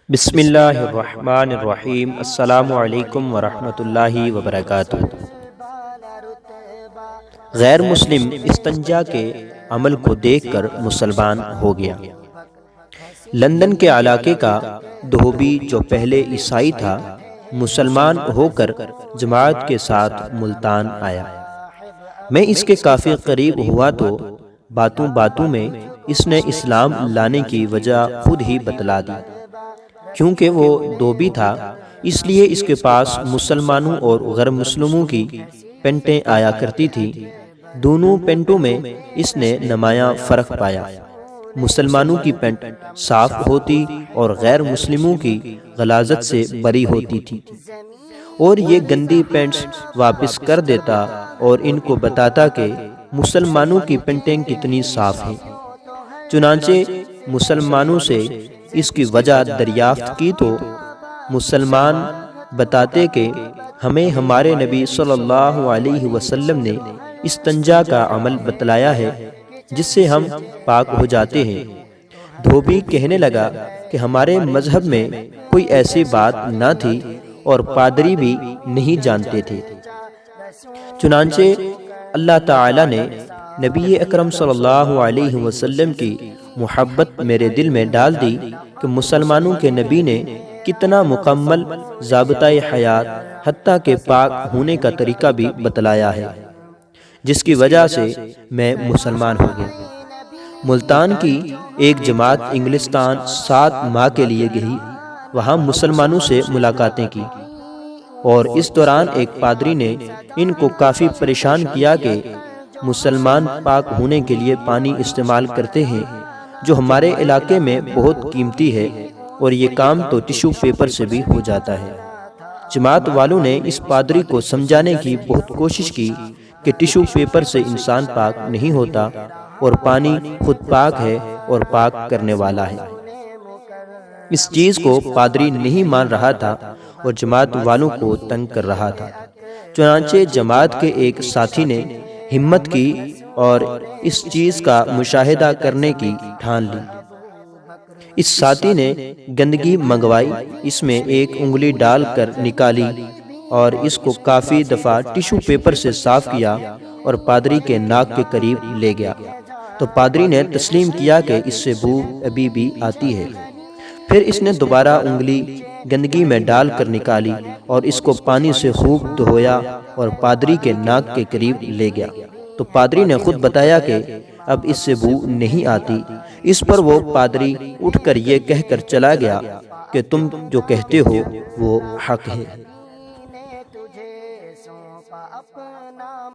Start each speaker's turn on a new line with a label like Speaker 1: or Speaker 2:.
Speaker 1: بسم اللہ الرحمن الرحیم۔ السلام علیکم ورحمۃ اللہ وبرکاتہ۔ غیر مسلم استنجا کے عمل کو دیکھ کر مسلمان ہو گیا۔ لندن کے علاقے کا دھوبی جو پہلے عیسائی تھا، مسلمان ہو کر جماعت کے ساتھ ملتان آیا۔ میں اس کے کافی قریب ہوا تو باتوں باتوں میں اس نے اسلام لانے کی وجہ خود ہی بتلا دی۔ کیونکہ وہ دھوبی تھا، اس لیے اس کے پاس مسلمانوں اور غیر مسلموں کی پینٹیں آیا کرتی تھی۔ دونوں پینٹوں میں اس نے نمایاں فرق پایا۔ مسلمانوں کی پینٹ صاف ہوتی اور غیر مسلموں کی غلاظت سے بری ہوتی تھی، اور یہ گندی پینٹس واپس کر دیتا اور ان کو بتاتا کہ مسلمانوں کی پینٹیں کتنی صاف ہیں۔ چنانچہ مسلمانوں سے اس کی وجہ دریافت کی تو مسلمان بتاتے کہ ہمیں ہمارے نبی صلی اللہ علیہ وسلم نے استنجا کا عمل بتلایا ہے، جس سے ہم پاک ہو جاتے ہیں۔ دھوبی کہنے لگا کہ ہمارے مذہب میں کوئی ایسی بات نہ تھی اور پادری بھی نہیں جانتے تھے۔ چنانچہ اللہ تعالی نے نبی اکرم صلی اللہ علیہ وسلم کی محبت میرے دل میں ڈال دی کہ مسلمانوں کے نبی نے کتنا مکمل ضابطۂ حیات حتیٰ کہ پاک ہونے کا طریقہ بھی بتلایا ہے، جس کی وجہ سے میں مسلمان ہو گیا۔ ملتان کی ایک جماعت انگلستان 7 ماہ کے لیے گئی، وہاں مسلمانوں سے ملاقاتیں کی، اور اس دوران ایک پادری نے ان کو کافی پریشان کیا کہ مسلمان پاک ہونے کے لیے پانی استعمال کرتے ہیں، جو ہمارے علاقے میں بہت قیمتی ہے، اور یہ کام تو ٹیشو پیپر سے بھی ہو جاتا ہے۔ جماعت والوں نے اس پادری کو سمجھانے کی بہت کوشش کی کہ ٹیشو پیپر سے انسان پاک نہیں ہوتا، اور پانی خود پاک ہے اور پاک کرنے والا ہے۔ اس چیز کو پادری نہیں مان رہا تھا اور جماعت والوں کو تنگ کر رہا تھا۔ چنانچہ جماعت کے ایک ساتھی نے ہمت کی اور اس چیز کا مشاہدہ کرنے کی ٹھان لی۔ اس ساتھی نے گندگی منگوائی، اس میں ایک انگلی ڈال کر نکالی اور اس کو کافی دفعہ ٹیشو پیپر سے صاف کیا اور پادری کے ناک کے قریب لے گیا تو پادری نے تسلیم کیا کہ اس سے بو ابھی بھی آتی ہے۔ پھر اس نے دوبارہ انگلی گندگی میں ڈال کر نکالی اور اس کو پانی سے خوب دھویا اور پادری کے ناک کے قریب لے گیا تو پادری نے خود بتایا کہ اب اس سے بو نہیں آتی۔ اس پر وہ پادری اٹھ کر یہ کہہ کر چلا گیا کہ تم جو کہتے ہو وہ حق ہے۔